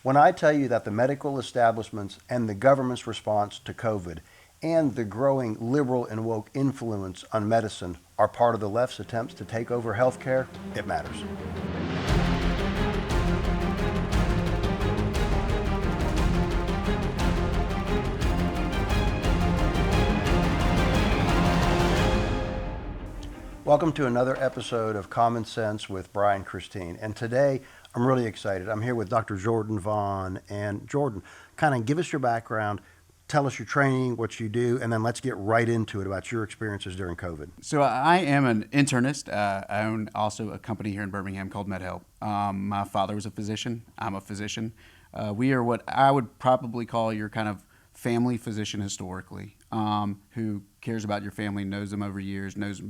When I tell you that the medical establishments and the government's response to COVID and the growing liberal and woke influence on medicine are part of the left's attempts to take over healthcare, it matters. Welcome to another episode of Common Sense with Brian Christine. And today, I'm really excited. I'm here with Dr. Jordan Vaughn. And Jordan, kind of give us your background, tell us your training, what you do, and then let's get right into it about your experiences during COVID. So I am an internist. I own also a company here in Birmingham called MedHelp. My father was a physician. I'm a physician. We are what I would probably call your kind of family physician historically, who cares about your family, knows them over years, knows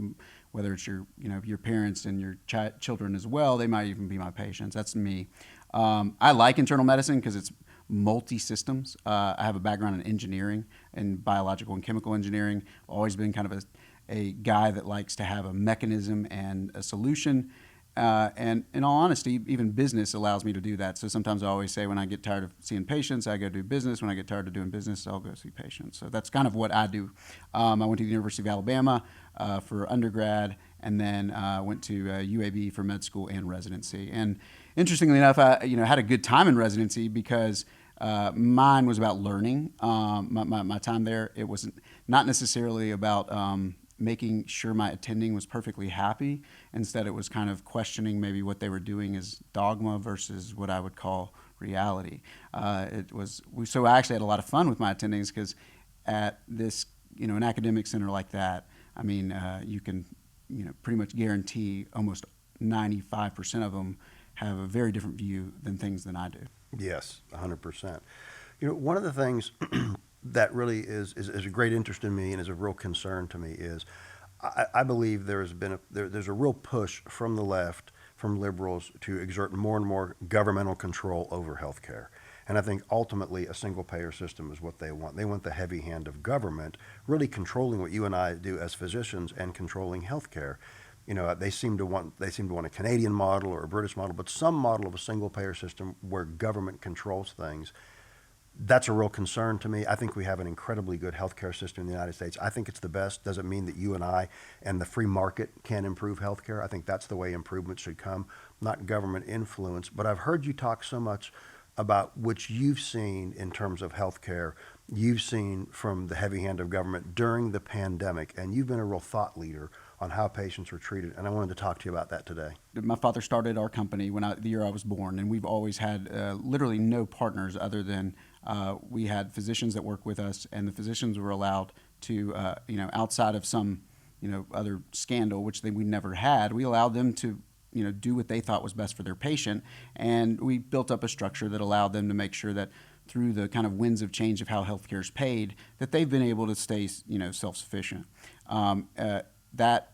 whether it's your parents and your children as well. They might even be my patients. That's me. I like internal medicine because it's multi-systems. I have a background in engineering and biological and chemical engineering. Always been kind of a guy that likes to have a mechanism and a solution. And in all honesty, even business allows me to do that. So sometimes I always say when I get tired of seeing patients, I go do business. When I get tired of doing business, I'll go see patients. So that's kind of what I do. I went to the University of Alabama for undergrad, and then went to UAB for med school and residency. And interestingly enough, I had a good time in residency because mine was about learning. My time there, it was not necessarily about making sure my attending was perfectly happy. Instead, it was kind of questioning maybe what they were doing as dogma versus what I would call reality. So I actually had a lot of fun with my attendings because at this, an academic center like that, I mean, you can, pretty much guarantee almost 95% of them have a very different view than things than I do. Yes, 100%. One of the things that really is a great interest in me and is a real concern to me is I believe there's a real push from the left, from liberals, to exert more and more governmental control over healthcare. And I think ultimately a single payer system is what they want. They want the heavy hand of government really controlling what you and I do as physicians and controlling healthcare. They seem to want a Canadian model or a British model, but some model of a single payer system where government controls things. That's a real concern to me. I think we have an incredibly good healthcare system in the United States. I think it's the best. Doesn't mean that you and I and the free market can improve healthcare. I think that's the way improvement should come, not government influence. But I've heard you talk so much about what you've seen in terms of healthcare, you've seen from the heavy hand of government during the pandemic, and you've been a real thought leader on how patients were treated, and I wanted to talk to you about that today. My father started our company the year I was born, and we've always had literally no partners other than we had physicians that work with us, and the physicians were allowed to, outside of some, other scandal, which we never had, we allowed them to, do what they thought was best for their patient, and we built up a structure that allowed them to make sure that through the kind of winds of change of how healthcare is paid, that they've been able to stay, self-sufficient. That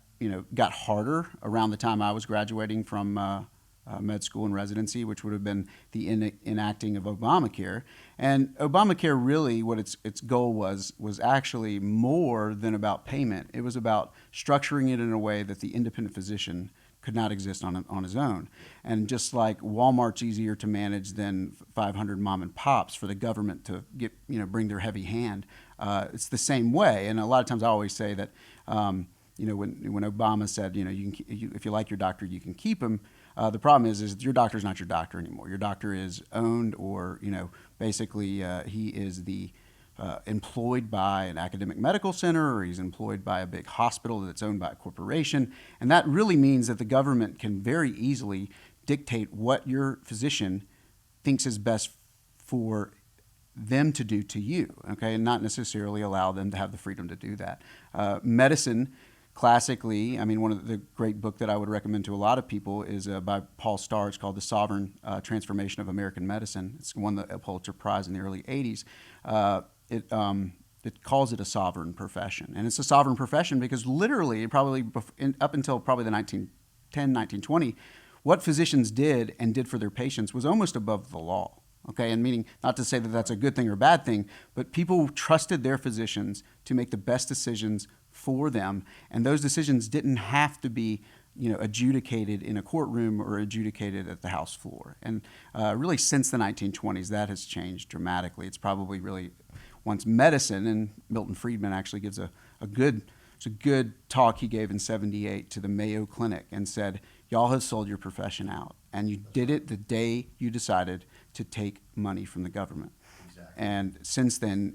got harder around the time I was graduating from med school and residency, which would have been the enacting of Obamacare. And Obamacare really, what its goal was actually more than about payment. It was about structuring it in a way that the independent physician could not exist on his own. And just like Walmart's easier to manage than 500 mom and pops for the government to get, bring their heavy hand, it's the same way. And a lot of times I always say that, when Obama said, if you like your doctor, you can keep him. The problem is your doctor's not your doctor anymore. Your doctor is owned, or basically he is employed by an academic medical center, or he's employed by a big hospital that's owned by a corporation, and that really means that the government can very easily dictate what your physician thinks is best for them to do to you, okay, and not necessarily allow them to have the freedom to do that. Medicine. Classically, one of the great book that I would recommend to a lot of people is by Paul Starr. It's called The Sovereign Transformation of American Medicine. It's won the Pulitzer Prize in the early 80s. It calls it a sovereign profession. And it's a sovereign profession because literally, up until probably the 1910, 1920, what physicians did for their patients was almost above the law. Okay, and meaning not to say that that's a good thing or a bad thing, but people trusted their physicians to make the best decisions for them, and those decisions didn't have to be adjudicated in a courtroom or adjudicated at the House floor. And really, since the 1920s, that has changed dramatically. It's probably really once medicine, and Milton Friedman actually gives a good talk he gave in '78 to the Mayo Clinic and said, y'all have sold your profession out, and you did it the day you decided to take money from the government. Exactly. And since then,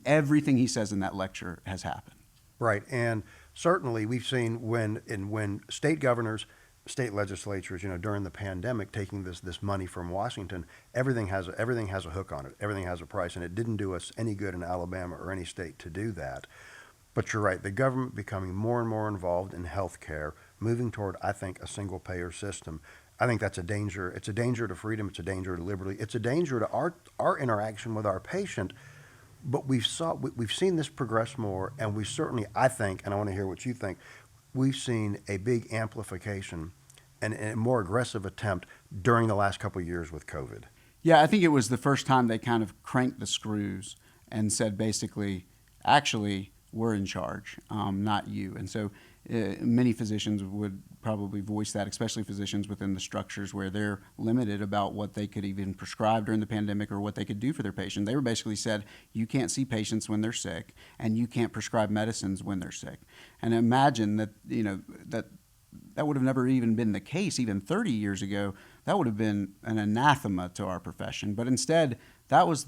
everything he says in that lecture has happened. Right, and certainly we've seen when state governors, state legislatures, during the pandemic, taking this money from Washington, everything has a hook on it. Everything has a price, and it didn't do us any good in Alabama or any state to do that. But you're right, the government becoming more and more involved in health care, moving toward, I think, a single payer system. I think that's a danger. It's a danger to freedom. It's a danger to liberty. It's a danger to our interaction with our patient. But we've seen this progress more, and we certainly, I think, and I want to hear what you think, we've seen a big amplification and a more aggressive attempt during the last couple of years with COVID. Yeah, I think it was the first time they kind of cranked the screws and said basically, actually, we're in charge, not you. And so many physicians would probably voice that, especially physicians within the structures where they're limited about what they could even prescribe during the pandemic or what they could do for their patient. They were basically said, you can't see patients when they're sick, and you can't prescribe medicines when they're sick. And imagine that, that would have never even been the case even 30 years ago. That would have been an anathema to our profession. But instead, that was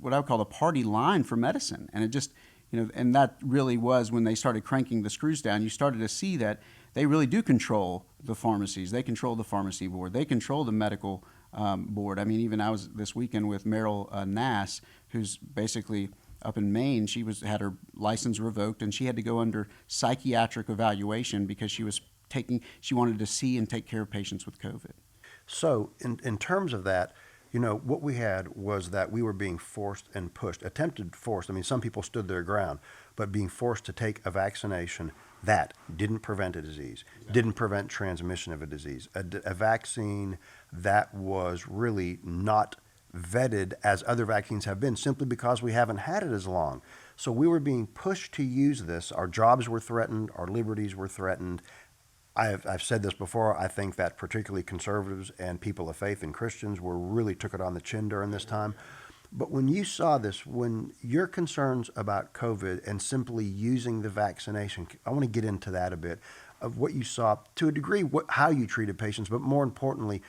what I would call the party line for medicine. And it just, and that really was when they started cranking the screws down. You started to see that they really do control the pharmacies. They control the pharmacy board. They control the medical board. I mean, even I was this weekend with Meryl Nass, who's basically up in Maine. She had her license revoked, and she had to go under psychiatric evaluation because she wanted to see and take care of patients with COVID. So in terms of that, what we had was that we were being forced and pushed, forced. I mean, some people stood their ground, but being forced to take a vaccination that didn't prevent a disease, didn't prevent transmission of a disease, a vaccine that was really not vetted as other vaccines have been, simply because we haven't had it as long. So we were being pushed to use this. Our jobs were threatened. Our liberties were threatened. I've said this before. I think that particularly conservatives and people of faith and Christians really took it on the chin during this time. But when you saw this, when your concerns about COVID and simply using the vaccination, I want to get into that a bit, of what you saw, to a degree, how you treated patients, but more importantly,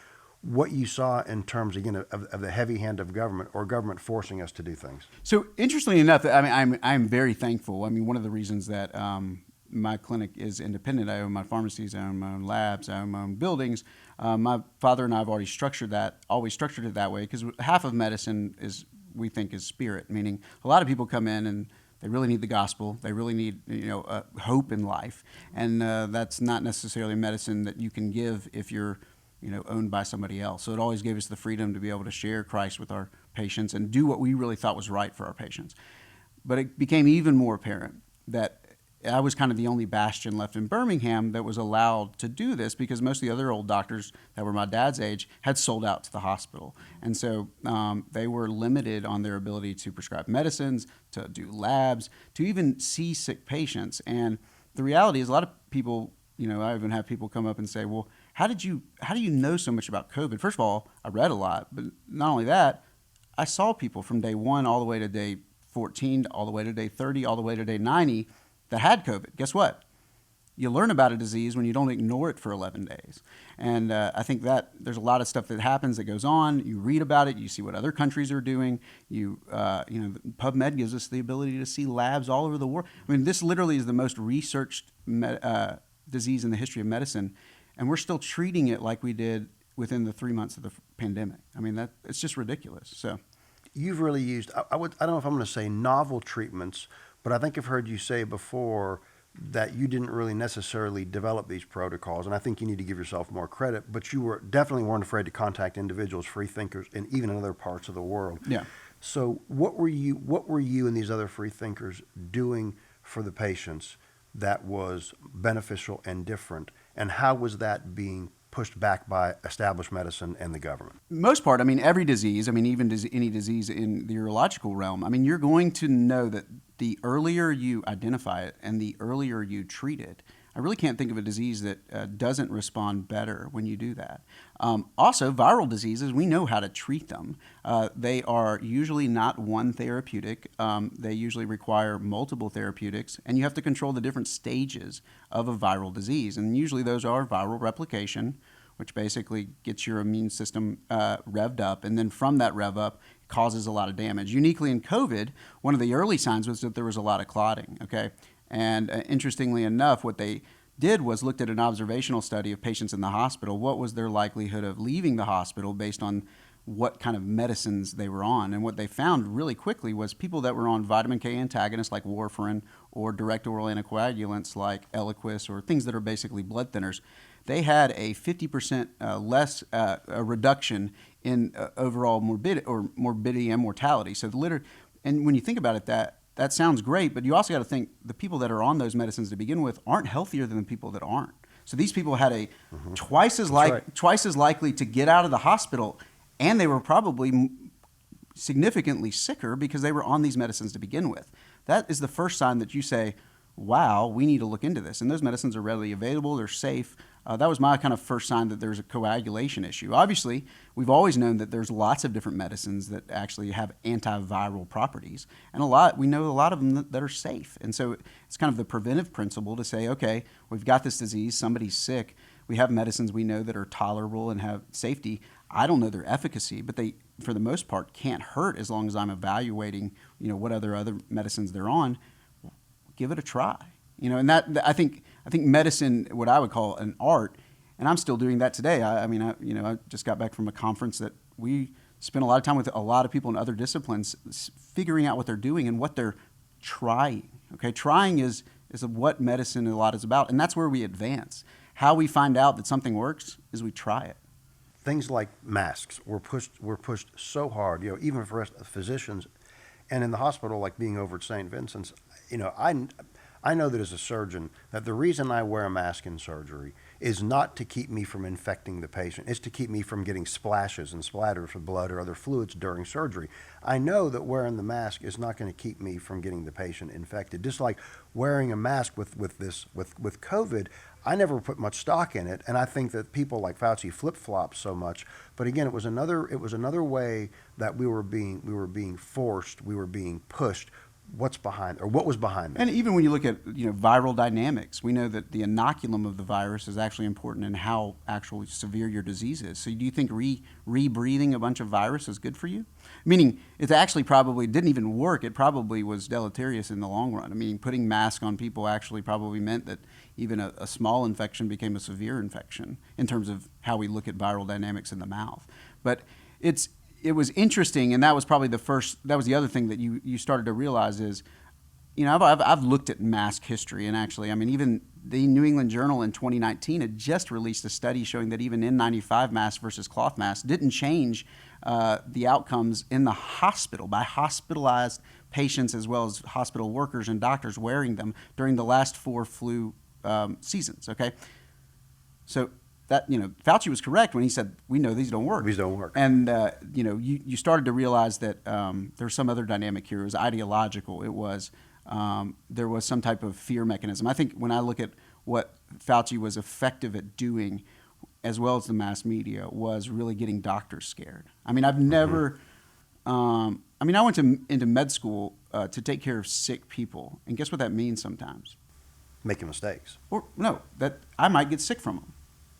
what you saw in terms, again, of the heavy hand of government, or government forcing us to do things. So interestingly enough, I'm very thankful. I mean, one of the reasons that my clinic is independent. I own my pharmacies, I own my own labs, I own my own buildings. My father and I have always structured it that way, because half of medicine we think is spirit, meaning a lot of people come in and they really need the gospel. They really need hope in life, and that's not necessarily medicine that you can give if you're owned by somebody else. So it always gave us the freedom to be able to share Christ with our patients and do what we really thought was right for our patients. But it became even more apparent that I was kind of the only bastion left in Birmingham that was allowed to do this, because most of the other old doctors that were my dad's age had sold out to the hospital. And so they were limited on their ability to prescribe medicines, to do labs, to even see sick patients. And the reality is, a lot of people, I even have people come up and say, well, how do you know so much about COVID? First of all, I read a lot, but not only that, I saw people from day 1 all the way to day 14, all the way to day 30, all the way to day 90 that had COVID. Guess what? You learn about a disease when you don't ignore it for 11 days. And I think that there's a lot of stuff that happens that goes on. You read about it. You see what other countries are doing. PubMed gives us the ability to see labs all over the world. I mean, this literally is the most researched disease in the history of medicine, and we're still treating it like we did within the 3 months of the pandemic. I mean, it's just ridiculous. So you've really used, I don't know if I'm going to say novel treatments, but I think I've heard you say before that you didn't really necessarily develop these protocols, and I think you need to give yourself more credit, but you definitely weren't afraid to contact individuals, free thinkers, and even in other parts of the world. Yeah. So what were you and these other free thinkers doing for the patients that was beneficial and different, and how was that being pushed back by established medicine and the government? Most part, every disease, even any disease in the urological realm, you're going to know that the earlier you identify it and the earlier you treat it, I really can't think of a disease that doesn't respond better when you do that. Also, viral diseases, we know how to treat them. They are usually not one therapeutic. They usually require multiple therapeutics, and you have to control the different stages of a viral disease. And usually those are viral replication, which basically gets your immune system revved up, and then from that rev up causes a lot of damage. Uniquely in COVID, one of the early signs was that there was a lot of clotting, okay? And interestingly enough, what they did was looked at an observational study of patients in the hospital. What was their likelihood of leaving the hospital based on what kind of medicines they were on? And what they found really quickly was people that were on vitamin K antagonists like warfarin or direct oral anticoagulants like Eliquis or things that are basically blood thinners, they had a 50% less a reduction in overall morbidity and mortality. So and when you think about it, that sounds great, but you also got to think the people that are on those medicines to begin with aren't healthier than the people that aren't. So these people had a twice as likely to get out of the hospital, and they were probably significantly sicker because they were on these medicines to begin with. That is the first sign that you say, wow, we need to look into this. And those medicines are readily available, they're safe. That was my kind of first sign that there's a coagulation issue. Obviously, we've always known that there's lots of different medicines that actually have antiviral properties, and we know a lot of them that are safe. And so it's kind of the preventive principle to say, okay, we've got this disease, somebody's sick, we have medicines we know that are tolerable and have safety. I don't know their efficacy, but they, for the most part, can't hurt as long as I'm evaluating, what other medicines they're on. Give it a try. And that I think medicine, what I would call an art, and I'm still doing that today. I just got back from a conference that we spent a lot of time with a lot of people in other disciplines, figuring out what they're doing and what they're trying. Okay, trying is what medicine a lot is about, and that's where we advance. How we find out that something works is we try it. Things like masks were pushed so hard, even for us physicians, and in the hospital, like being over at St. Vincent's, I know that as a surgeon, that the reason I wear a mask in surgery is not to keep me from infecting the patient. It's to keep me from getting splashes and splatters of blood or other fluids during surgery. I know that wearing the mask is not going to keep me from getting the patient infected. Just like wearing a mask with COVID, I never put much stock in it, and I think that people like Fauci flip-flop so much. But again, it was another way that we were being forced, we were being pushed. What was behind that? And even when you look at viral dynamics, we know that the inoculum of the virus is actually important in how actually severe your disease is. So do you think rebreathing a bunch of virus is good for you? Meaning it actually probably didn't even work. It probably was deleterious in the long run. I mean, putting masks on people actually probably meant that even a small infection became a severe infection in terms of how we look at viral dynamics in the mouth. But it was interesting, and that was probably the other thing that you started to realize is, I've looked at mask history, and actually, even the New England Journal in 2019 had just released a study showing that even N95 masks versus cloth masks didn't change the outcomes in the hospital by hospitalized patients as well as hospital workers and doctors wearing them during the last 4 flu seasons, okay? So that, Fauci was correct when he said, we know these don't work. These don't work. And, you started to realize that there's some other dynamic here. It was ideological. It was, there was some type of fear mechanism. I think when I look at what Fauci was effective at doing, as well as the mass media, was really getting doctors scared. I've never, I went into med school to take care of sick people. And guess what that means sometimes? Making mistakes. Or no, that I might get sick from them.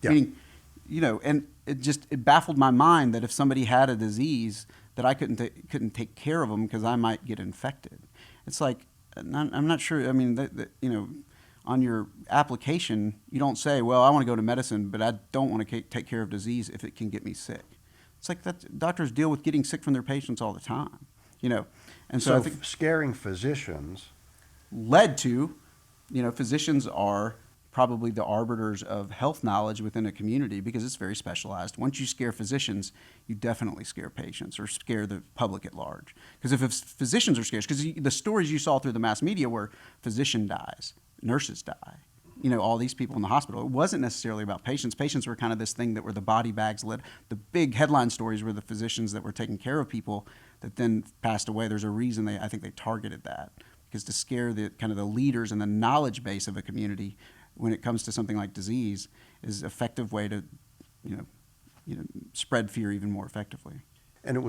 Yeah. Meaning, and it baffled my mind that if somebody had a disease that I couldn't take care of them because I might get infected. It's like, I'm not sure. On your application, you don't say, well, I want to go to medicine, but I don't want to take care of disease if it can get me sick. It's like that doctors deal with getting sick from their patients all the time, And so I think scaring physicians led to, physicians are probably the arbiters of health knowledge within a community because it's very specialized. Once you scare physicians, you definitely scare patients or scare the public at large. Because if physicians are scared, because the stories you saw through the mass media were physician dies, nurses die, all these people in the hospital. It wasn't necessarily about patients. Patients were kind of this thing that were the body bags led. The big headline stories were the physicians that were taking care of people that then passed away. There's a reason I think they targeted that, because to scare the kind of the leaders and the knowledge base of a community, when it comes to something like disease is an effective way to, you know, spread fear even more effectively. And it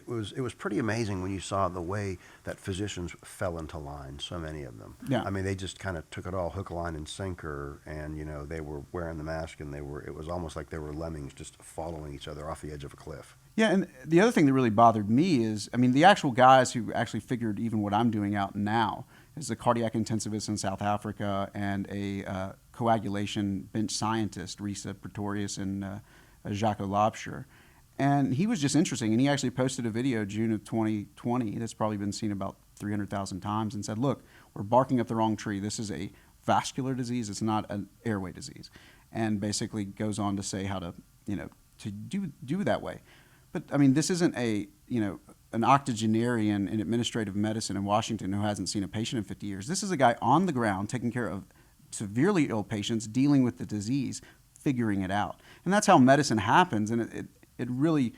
was pretty amazing when you saw the way that physicians fell into line. So many of them. Yeah. I mean, they just kind of took it all hook, line, and sinker, and they were wearing the mask, and it was almost like they were lemmings just following each other off the edge of a cliff. Yeah, and the other thing that really bothered me is, I mean, the actual guys who actually figured even what I'm doing out now is a cardiac intensivist in South Africa and a coagulation bench scientist, Risa Pretorius and Jacques Labscher. And he was just interesting, and he actually posted a video June of 2020 that's probably been seen about 300,000 times and said, look, we're barking up the wrong tree. This is a vascular disease. It's not an airway disease. And basically goes on to say how to, to do that way. But, I mean, this isn't an octogenarian in administrative medicine in Washington who hasn't seen a patient in 50 years. This is a guy on the ground taking care of severely ill patients, dealing with the disease, figuring it out. And that's how medicine happens, and it really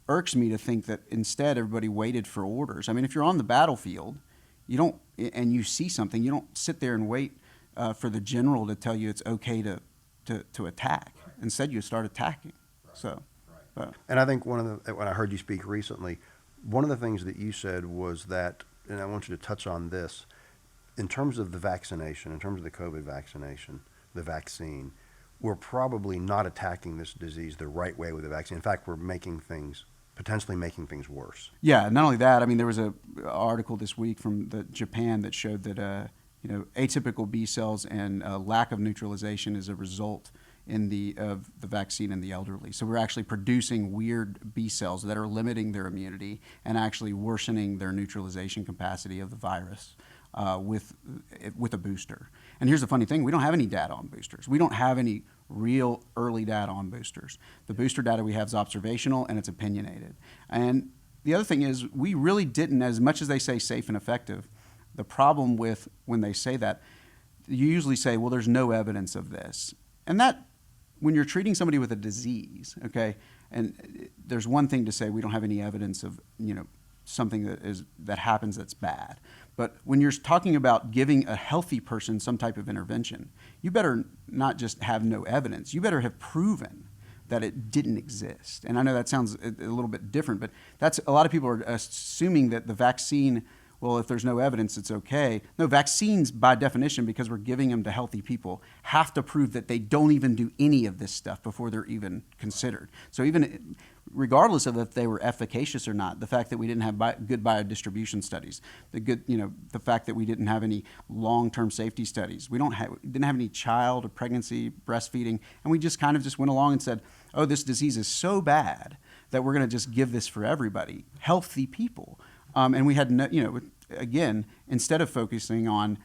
irks me to think that instead everybody waited for orders. I mean, if you're on the battlefield, and you see something, you don't sit there and wait for the general to tell you it's okay to attack. Instead, you start attacking. So. And I think when I heard you speak recently, one of the things that you said was that, and I want you to touch on this, in terms of the vaccination, in terms of the COVID vaccination, the vaccine, we're probably not attacking this disease the right way with the vaccine. In fact, we're potentially making things worse. Yeah, not only that, I mean, there was an article this week from Japan that showed that atypical B cells and lack of neutralization is a result of the vaccine in the elderly. So we're actually producing weird B cells that are limiting their immunity and actually worsening their neutralization capacity of the virus with a booster. And here's the funny thing, we don't have any data on boosters. We don't have any real early data on boosters. The booster data we have is observational and it's opinionated. And the other thing is we really didn't, as much as they say safe and effective, the problem with when they say that, you usually say, well, there's no evidence of this. And that, when you're treating somebody with a disease, okay, and there's one thing to say we don't have any evidence of, something that happens that's bad. But when you're talking about giving a healthy person some type of intervention, you better not just have no evidence. You better have proven that it didn't exist. And I know that sounds a little bit different, but that's a lot of people are assuming that the vaccine, well, if there's no evidence, it's okay. No, vaccines, by definition, because we're giving them to healthy people, have to prove that they don't even do any of this stuff before they're even considered. So even regardless of if they were efficacious or not, the fact that we didn't have good biodistribution studies, the fact that we didn't have any long-term safety studies, we didn't have any child or pregnancy, breastfeeding, and we just kind of just went along and said, oh, this disease is so bad that we're going to just give this for everybody, healthy people. And we had again, instead of focusing on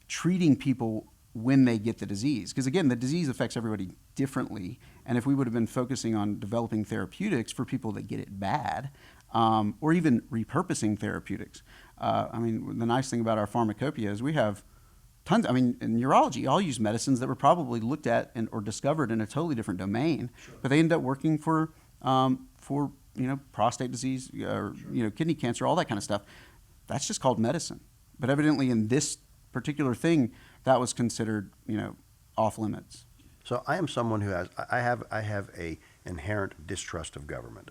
treating people when they get the disease, because again, the disease affects everybody differently. And if we would have been focusing on developing therapeutics for people that get it bad, or even repurposing therapeutics. I mean, the nice thing about our pharmacopoeia is we have tons. I mean, in neurology, I'll use medicines that were probably looked at or discovered in a totally different domain, but they end up working for prostate disease, or kidney cancer, all that kind of stuff. That's just called medicine. But evidently, in this particular thing, that was considered off limits. So I am someone who I have a inherent distrust of government,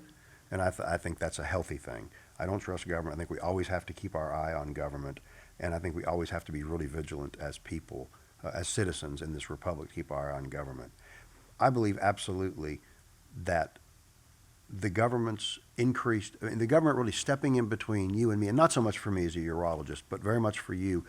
and I think that's a healthy thing. I don't trust government. I think we always have to keep our eye on government, and I think we always have to be really vigilant as people, as citizens in this republic, to keep our eye on government. I believe absolutely that the government's the government really stepping in between you and me, and not so much for me as a urologist, but very much for you,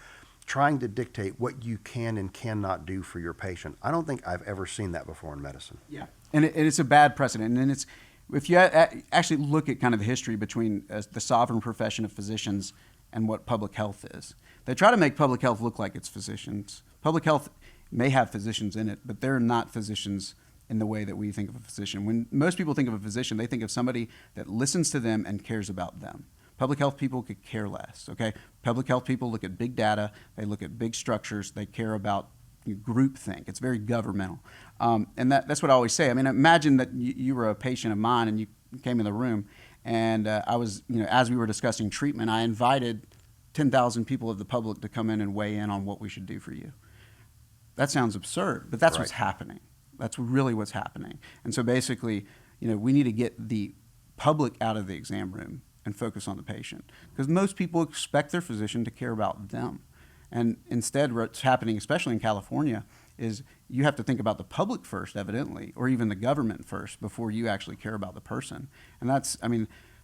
trying to dictate what you can and cannot do for your patient. I don't think I've ever seen that before in medicine. Yeah, and it's a bad precedent. And if you actually look at kind of the history between the sovereign profession of physicians and what public health is, they try to make public health look like it's physicians. Public health may have physicians in it, but they're not physicians in the way that we think of a physician. When most people think of a physician, they think of somebody that listens to them and cares about them. Public health people could care less, okay? Public health people look at big data, they look at big structures, they care about groupthink. It's very governmental. And that's what I always say. I mean, imagine that you were a patient of mine and you came in the room and I was, as we were discussing treatment, I invited 10,000 people of the public to come in and weigh in on what we should do for you. that sounds absurd, but that's Right. what's happening. That's really what's happening. And so basically, we need to get the public out of the exam room and focus on the patient, because most people expect their physician to care about them. And instead, what's happening, especially in California, is you have to think about the public first, evidently, or even the government first before you actually care about the person. And that's,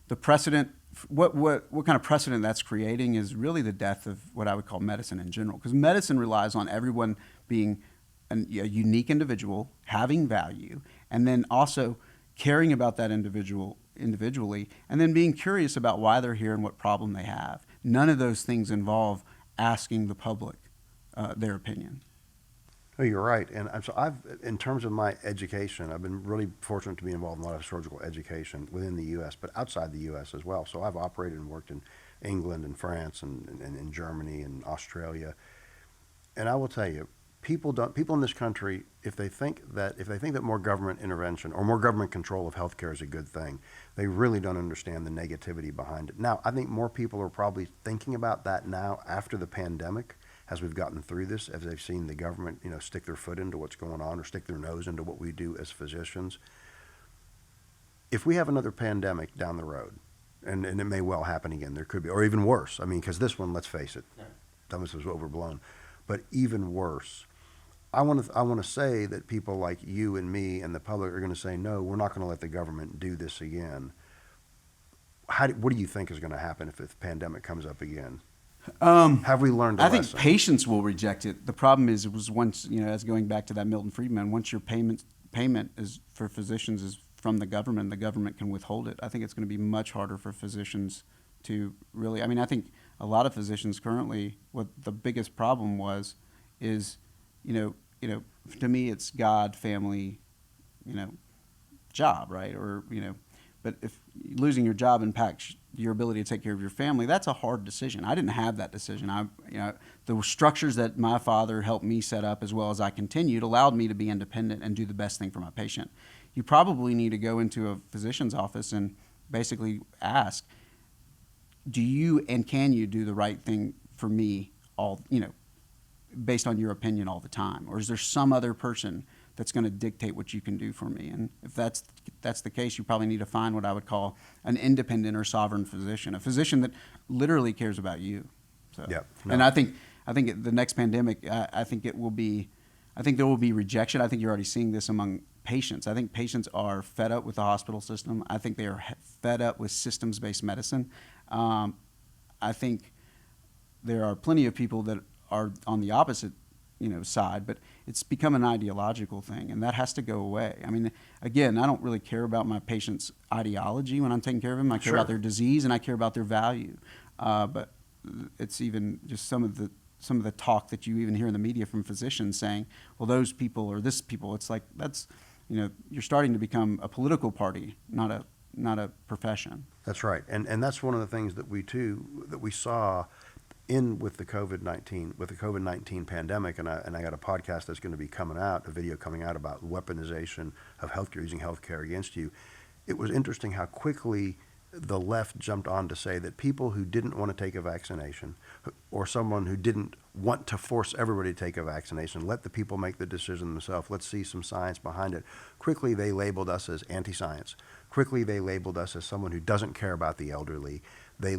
the precedent, what kind of precedent that's creating is really the death of what I would call medicine in general. Because medicine relies on everyone being a unique individual, having value, and then also caring about that individual individually, and then being curious about why they're here and what problem they have. None of those things involve asking the public their opinion. Oh, you're right. And so in terms of my education, I've been really fortunate to be involved in a lot of surgical education within the U.S., but outside the U.S. as well. So I've operated and worked in England and France and in Germany and Australia. And I will tell you, people in this country, if they think that more government intervention or more government control of healthcare is a good thing, they really don't understand the negativity behind it. Now, I think more people are probably thinking about that now after the pandemic, as we've gotten through this, as they've seen the government, stick their foot into what's going on or stick their nose into what we do as physicians. If we have another pandemic down the road, and it may well happen again, there could be, or even worse. Because this one, let's face it, some of this was overblown, but even worse. I want to say that people like you and me and the public are going to say, no, we're not going to let the government do this again. What do you think is going to happen if the pandemic comes up again? Have we learned a lesson? I think patients will reject it. The problem is, it was once, as going back to that Milton Friedman, once your payment is for physicians is from the government can withhold it. I think it's going to be much harder for physicians to really, I think a lot of physicians currently, what the biggest problem is, to me, it's God, family, job, right? But if losing your job impacts your ability to take care of your family, that's a hard decision. I didn't have that decision. The structures that my father helped me set up, as well as I continued, allowed me to be independent and do the best thing for my patient. You probably need to go into a physician's office and basically ask, do you and can you do the right thing for me based on your opinion all the time? Or is there some other person that's going to dictate what you can do for me? And if that's the case, you probably need to find what I would call an independent or sovereign physician, a physician that literally cares about you. So, Yep. No. And I think the next pandemic, I think there will be rejection. I think you're already seeing this among patients. I think patients are fed up with the hospital system. I think they are fed up with systems-based medicine. I think there are plenty of people that are on the opposite side, but it's become an ideological thing, and that has to go away. Again, I don't really care about my patient's ideology when I'm taking care of them. I care about their disease and I care about their value. But it's even just some of the talk that you even hear in the media from physicians saying, well, those people or this people. It's like that's you're starting to become a political party, not a profession. That's right, and that's one of the things that we saw with the COVID-19 pandemic, and I got a podcast that's going to be coming out, a video coming out about weaponization of healthcare, using healthcare against you. It was interesting how quickly the left jumped on to say that people who didn't want to take a vaccination, or someone who didn't want to force everybody to take a vaccination, let the people make the decision themselves, let's see some science behind it. Quickly they labeled us as anti-science. Quickly they labeled us as someone who doesn't care about the elderly. They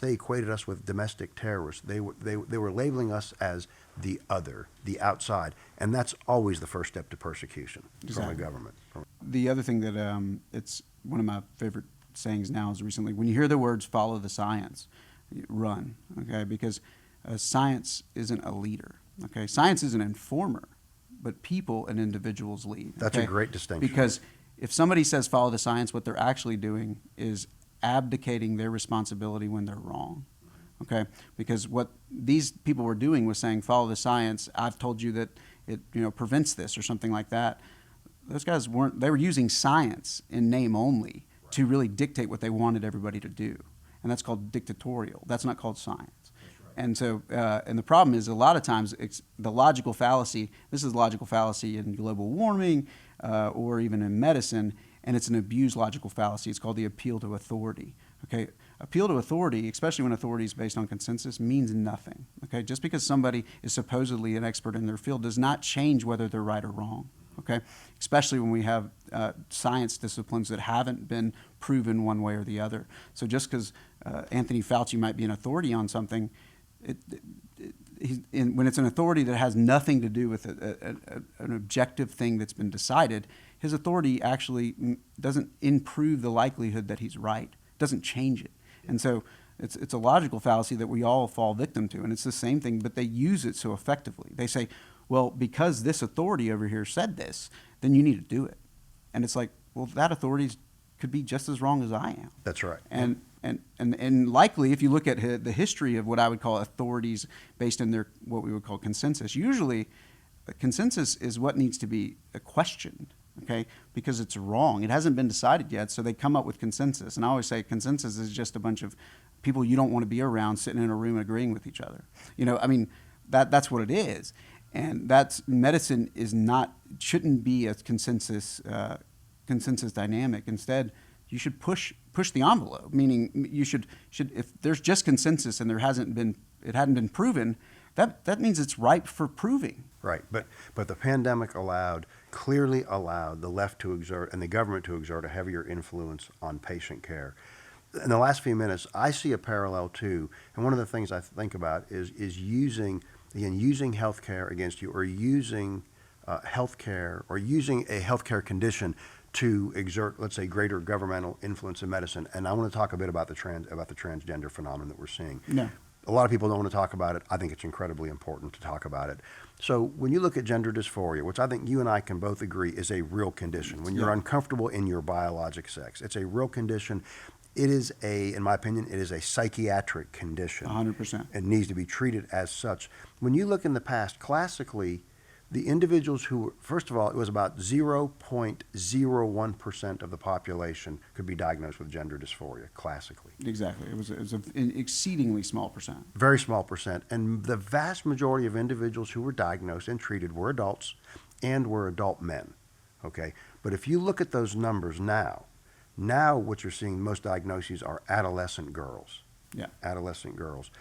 equated us with domestic terrorists. They were labeling us as the other, the outside, and that's always the first step to persecution from the government. The other thing that it's one of my favorite sayings now is recently, when you hear the words "follow the science," run, okay? Because science isn't a leader, okay? Science is an informer, but people and individuals lead. That's a great distinction. Because if somebody says follow the science, what they're actually doing is abdicating their responsibility when they're wrong, okay? Because what these people were doing was saying, follow the science. I've told you that it prevents this or something like that. Those guys they were using science in name only to really dictate what they wanted everybody to do. And that's called dictatorial. That's not called science. And so, and the problem is a lot of times it's the logical fallacy. This is logical fallacy in global warming or even in medicine, and it's an abused logical fallacy. It's called the appeal to authority. Okay, appeal to authority, especially when authority is based on consensus, means nothing. Okay, just because somebody is supposedly an expert in their field does not change whether they're right or wrong. Okay, especially when we have science disciplines that haven't been proven one way or the other. So just because Anthony Fauci might be an authority on something, when it's an authority that has nothing to do with an objective thing that's been decided, his authority actually doesn't improve the likelihood that he's right. It doesn't change it. And so it's a logical fallacy that we all fall victim to. And it's the same thing, but they use it so effectively. They say, well, because this authority over here said this, then you need to do it. And it's like, well, that authority could be just as wrong as I am. That's right. And likely, if you look at the history of what I would call authorities based on their what we would call consensus, usually a consensus is what needs to be questioned, okay? Because it's wrong. It hasn't been decided yet, so they come up with consensus. And I always say consensus is just a bunch of people you don't want to be around sitting in a room agreeing with each other. You know, I mean, that's what it is. And medicine shouldn't be a consensus dynamic. Instead, you should push the envelope. Meaning, you should if there's just consensus and it hadn't been proven, that means it's ripe for proving. Right, but the pandemic clearly allowed the left to exert and the government to exert a heavier influence on patient care. In the last few minutes, I see a parallel too, and one of the things I think about is using healthcare against you, or using healthcare, or using a healthcare condition to exert, let's say, greater governmental influence in medicine. And I want to talk a bit about the transgender phenomenon that we're seeing. No. A lot of people don't want to talk about it. I think it's incredibly important to talk about it. So when you look at gender dysphoria, which I think you and I can both agree is a real condition, when you're uncomfortable in your biologic sex, it's a real condition. It is in my opinion, it is a psychiatric condition. 100%. It needs to be treated as such. When you look in the past, classically, the individuals who, first of all, it was about 0.01% of the population could be diagnosed with gender dysphoria, classically. Exactly. It was an exceedingly small percent. Very small percent. And the vast majority of individuals who were diagnosed and treated were adults and were adult men. Okay? But if you look at those numbers now what you're seeing, most diagnoses are adolescent girls. Yeah. Adolescent girls.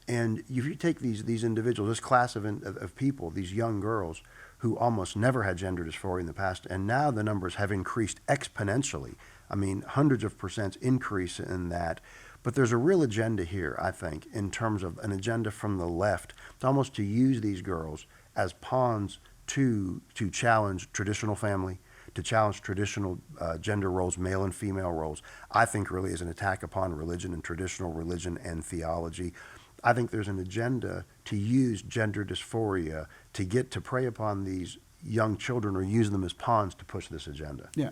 And if you take these individuals, this class of people, these young girls who almost never had gender dysphoria in the past, and now the numbers have increased exponentially. I mean, hundreds of percent increase in that. But there's a real agenda here, I think, in terms of an agenda from the left, to almost to use these girls as pawns to challenge traditional family, to challenge traditional gender roles, male and female roles. I think really is an attack upon religion and traditional religion and theology. I think there's an agenda to use gender dysphoria to prey upon these young children, or use them as pawns to push this agenda. Yeah.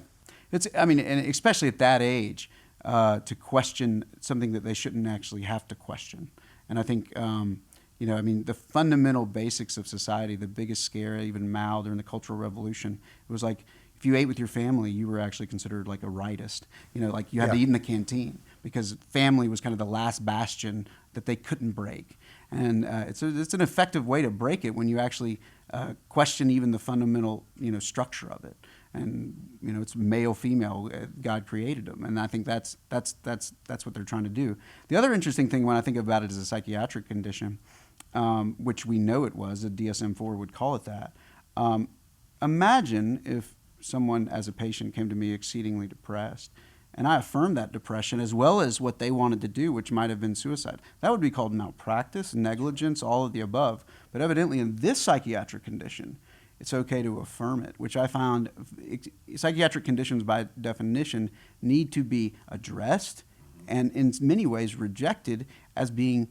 And especially at that age, to question something that they shouldn't actually have to question. And I think, the fundamental basics of society, the biggest scare, even Mao during the Cultural Revolution, it was like, if you ate with your family, you were actually considered like a rightist. Like you had to eat in the canteen, because family was kind of the last bastion that they couldn't break. And it's an effective way to break it when you actually question even the fundamental structure of it. And it's male, female. God created them, and I think that's what they're trying to do. The other interesting thing when I think about it as a psychiatric condition, which we know it was, the DSM-4 would call it that. Imagine if someone as a patient came to me exceedingly depressed, and I affirmed that depression as well as what they wanted to do, which might have been suicide. That would be called malpractice, negligence, all of the above. But evidently in this psychiatric condition, it's okay to affirm it, which I found psychiatric conditions by definition need to be addressed and in many ways rejected as being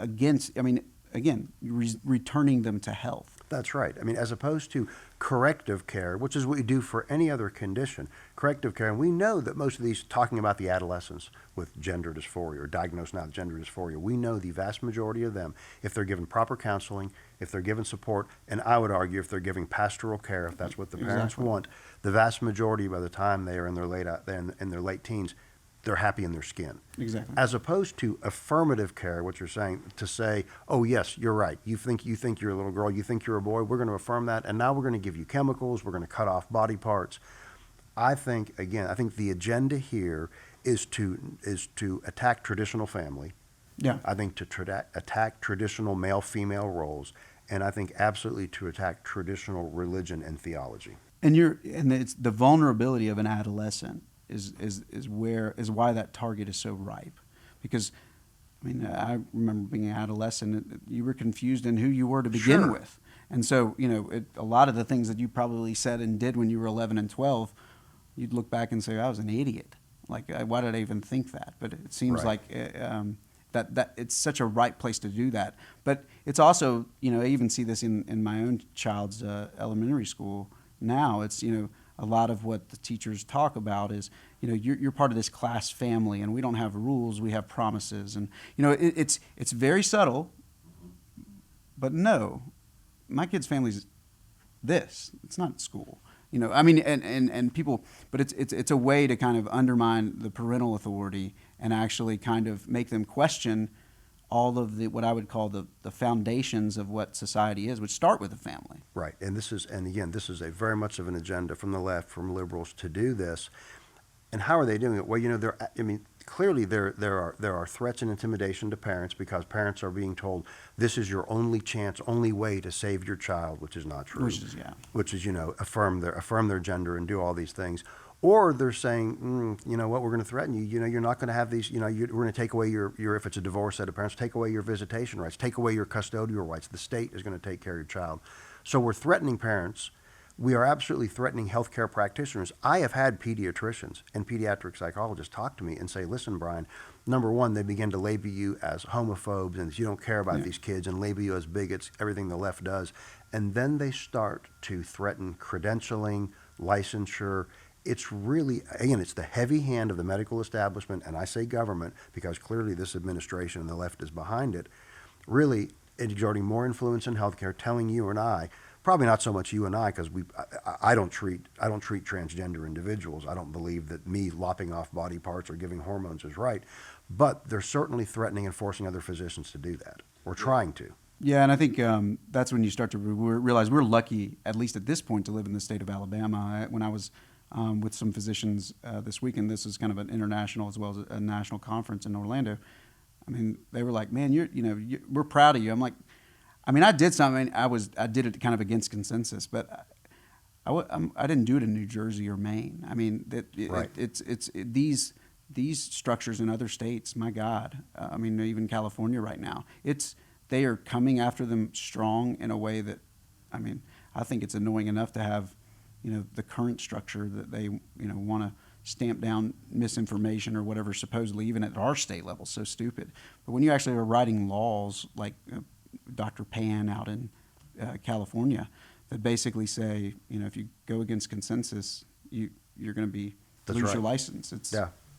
returning them to health. That's right. I mean, as opposed to corrective care, which is what you do for any other condition. Corrective care, and we know that most of these, talking about the adolescents with gender dysphoria, or diagnosed now with gender dysphoria, we know the vast majority of them, if they're given proper counseling, if they're given support, and I would argue if they're giving pastoral care, if that's what the parents want, the vast majority by the time they are in their late teens, they're happy in their skin. Exactly. As opposed to affirmative care, what you're saying, to say, oh yes, you're right. You think you're a little girl, you think you're a boy, we're going to affirm that, and now we're going to give you chemicals, we're going to cut off body parts. I think the agenda here is to attack traditional family. Yeah. I think to attack traditional male-female roles, and I think absolutely to attack traditional religion and theology. And it's the vulnerability of an adolescent is why that target is so ripe, because I mean, I remember being an adolescent, you were confused in who you were to begin Sure. with. And so, a lot of the things that you probably said and did when you were 11 and 12, you'd look back and say, I was an idiot. Like, why did I even think that? But it seems Right. like that it's such a right place to do that. But it's also, I even see this in my own child's elementary school now. It's, a lot of what the teachers talk about is, you're part of this class family, and we don't have rules, we have promises. And, it's very subtle, but no, my kid's family's this. It's not school. I mean, and people, but it's a way to kind of undermine the parental authority and actually kind of make them question all of what I would call the foundations of what society is, which start with the family. Right, and again, this is a very much of an agenda from the left, from liberals to do this. And how are they doing it? Well, clearly there are threats and intimidation to parents, because parents are being told this is your only chance, only way to save your child, which is not true. Which is, affirm their gender and do all these things. Or they're saying, we're going to threaten you. You're not going to have these. We're going to take away your if it's a divorce set of parents, take away your visitation rights, take away your custodial rights. The state is going to take care of your child. So we're threatening parents. We are absolutely threatening healthcare practitioners. I have had pediatricians and pediatric psychologists talk to me and say, listen, Brian, number one, they begin to label you as homophobes and you don't care about these kids, and label you as bigots, everything the left does. And then they start to threaten credentialing, licensure. It's really, again, it's the heavy hand of the medical establishment, and I say government because clearly this administration and the left is behind it, really exerting more influence in healthcare, telling you and I, probably not so much you and I, because I don't treat transgender individuals. I don't believe that me lopping off body parts or giving hormones is right, but they're certainly threatening and forcing other physicians to do that, or trying to. Yeah, and I think that's when you start to realize we're lucky, at least at this point, to live in the state of Alabama. When I was with some physicians this weekend, this is kind of an international as well as a national conference in Orlando. I mean, they were like, "Man, we're proud of you." I'm like, I mean, I did something. I did it kind of against consensus, but I didn't do it in New Jersey or Maine. I mean, Right. These structures in other states. My God, I mean, even California right now. They are coming after them strong in a way that, I mean, I think it's annoying enough to have, the current structure that they, want to stamp down misinformation or whatever, supposedly, even at our state level, so stupid. But when you actually are writing laws like Dr. Pan out in California that basically say, if you go against consensus, you're going to lose your license.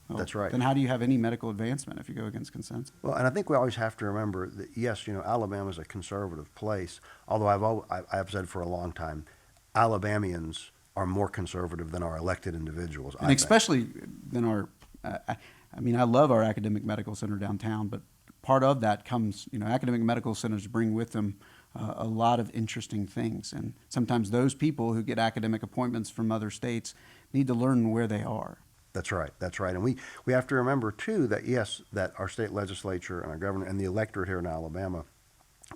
That's right. Then how do you have any medical advancement if you go against consensus? Well, and I think we always have to remember that, yes, Alabama is a conservative place, although I've said for a long time, Alabamians are more conservative than our elected individuals. And especially than our, I love our academic medical center downtown, but part of that comes, academic medical centers bring with them a lot of interesting things. And sometimes those people who get academic appointments from other states need to learn where they are. That's right. And we have to remember, too, that, yes, that our state legislature and our governor and the electorate here in Alabama,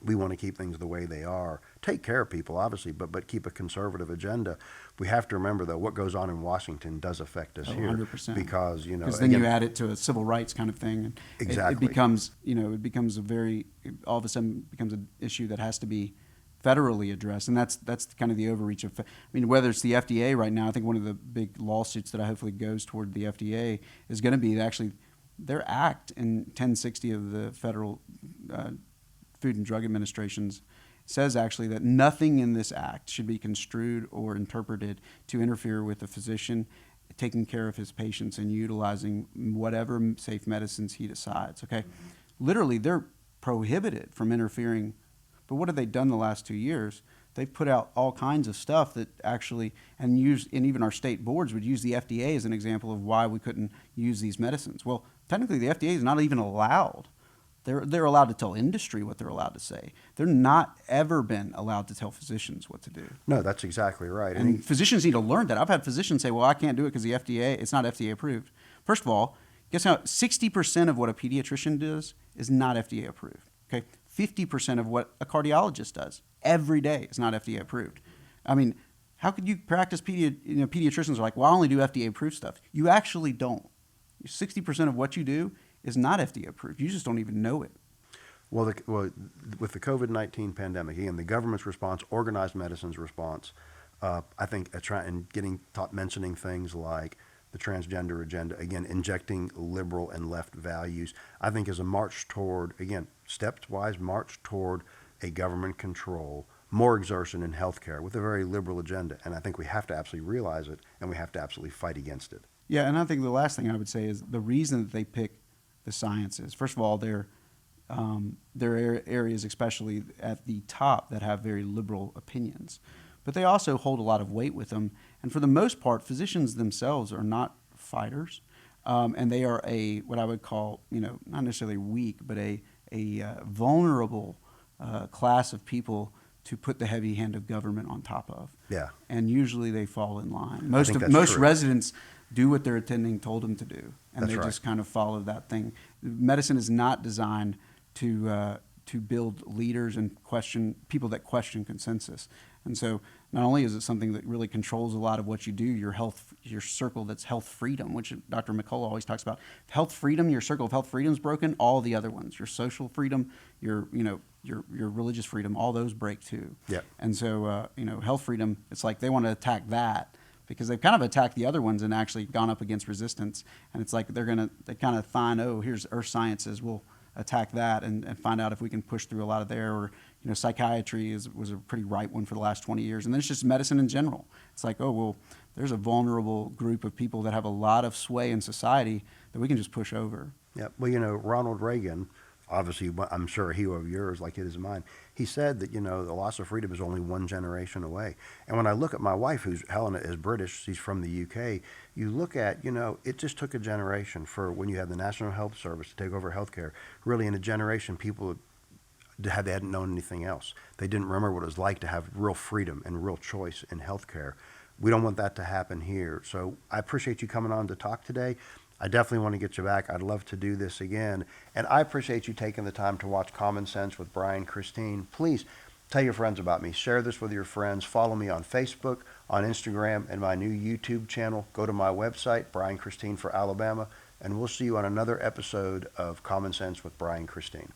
we want to keep things the way they are. Take care of people, obviously, but keep a conservative agenda. We have to remember, though, what goes on in Washington does affect us here. 100%. Because, then you add it to a civil rights kind of thing. And exactly. It becomes all of a sudden becomes an issue that has to be federally addressed, and that's kind of the overreach of. Whether it's the FDA right now, I think one of the big lawsuits that hopefully goes toward the FDA is going to be actually their act in 1060 of the Federal Food and Drug Administration's says actually that nothing in this act should be construed or interpreted to interfere with the physician taking care of his patients and utilizing whatever safe medicines he decides. Okay, literally they're prohibited from interfering. But what have they done the last 2 years? They've put out all kinds of stuff that actually, and even our state boards would use the FDA as an example of why we couldn't use these medicines. Well, technically the FDA is not even allowed. They're allowed to tell industry what they're allowed to say. They're not ever been allowed to tell physicians what to do. No, that's exactly right. And physicians need to learn that. I've had physicians say, well, I can't do it because it's not FDA approved. First of all, Guess how 60% of what a pediatrician does is not FDA approved. Okay, 50% of what a cardiologist does every day is not FDA approved. I mean, how could you practice pediatricians are like, well, I only do FDA approved stuff. You actually don't. 60% of what you do is not FDA approved. You just don't even know it. Well, with the COVID-19 pandemic, again, the government's response, organized medicine's response, I think getting taught mentioning things like the transgender agenda, again, injecting liberal and left values, I think is a march toward, again, stepwise march toward a government control, more exertion in healthcare with a very liberal agenda. And I think we have to absolutely realize it, and we have to absolutely fight against it. Yeah, and I think the last thing I would say is the reason that they pick the sciences. First of all, there are areas, especially at the top, that have very liberal opinions. But they also hold a lot of weight with them. And for the most part, physicians themselves are not fighters. And they are what I would call, not necessarily weak, but a vulnerable class of people to put the heavy hand of government on top of. Yeah. And usually they fall in line. Most Most residents do what their attending told them to do. And That's they right. just kind of follow that thing. Medicine is not designed to build leaders and people that question consensus. And so not only is it something that really controls a lot of what you do, your circle that's health freedom, which Dr. McCullough always talks about. Health freedom, your circle of health freedom is broken, all the other ones, your social freedom, your religious freedom, all those break too. Yep. And so, health freedom, it's like they want to attack that because they've kind of attacked the other ones and actually gone up against resistance. And it's like they kind of find, here's earth sciences, we'll attack that and find out if we can push through a lot of there. Or psychiatry was a pretty right one for the last 20 years. And then it's just medicine in general. It's like, there's a vulnerable group of people that have a lot of sway in society that we can just push over. Yeah. Well, Ronald Reagan, obviously, I'm sure a hero of yours like it is mine, he said that, the loss of freedom is only one generation away. And when I look at my wife, Helena is British, she's from the UK, you look at, it just took a generation for when you had the National Health Service to take over healthcare. Really, in a generation, people they hadn't known anything else. They didn't remember what it was like to have real freedom and real choice in healthcare. We don't want that to happen here. So I appreciate you coming on to talk today. I definitely want to get you back. I'd love to do this again. And I appreciate you taking the time to watch Common Sense with Brian Christine. Please tell your friends about me. Share this with your friends. Follow me on Facebook, on Instagram, and my new YouTube channel. Go to my website, Brian Christine for Alabama, and we'll see you on another episode of Common Sense with Brian Christine.